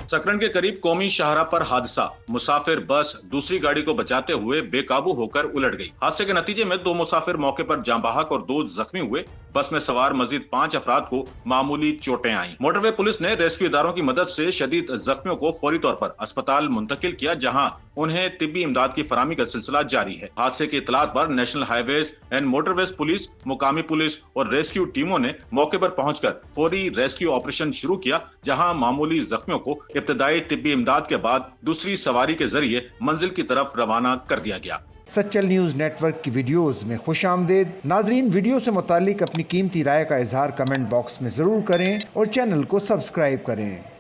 सकरंद के करीब कौमी शाहराह पर हादसा, मुसाफिर बस दूसरी गाड़ी को बचाते हुए बेकाबू होकर उलट गई। हादसे के नतीजे में 2 मुसाफिर मौके पर जाँ बहक और 2 जख्मी हुए। बस में सवार मजीद 5 अफराद को मामूली चोटें आईं। मोटरवे पुलिस ने रेस्क्यू इदारों की मदद से शदीद जख्मियों को फौरी तौर पर अस्पताल मुंतकिल किया, जहां उन्हें तिब्बी इमदाद की फराहमी का सिलसिला जारी है। हादसे की इतलात पर national highways and motorways police, मुकामी पुलिस और रेस्क्यू टीमों ने मौके पर पहुंचकर फौरी रेस्क्यू ऑपरेशन शुरू किया, जहां मामूली जख्मियों को इब्तदाई तिब्बी इमदाद के बाद दूसरी सवारी के जरिए मंजिल की तरफ रवाना कर दिया गया। सचल न्यूज़ नेटवर्क की वीडियोस में खुशामदीद। नाजरीन, वीडियो से मुतालिक अपनी कीमती राय का इजहार कमेंट बॉक्स में ज़रूर करें और चैनल को सब्सक्राइब करें।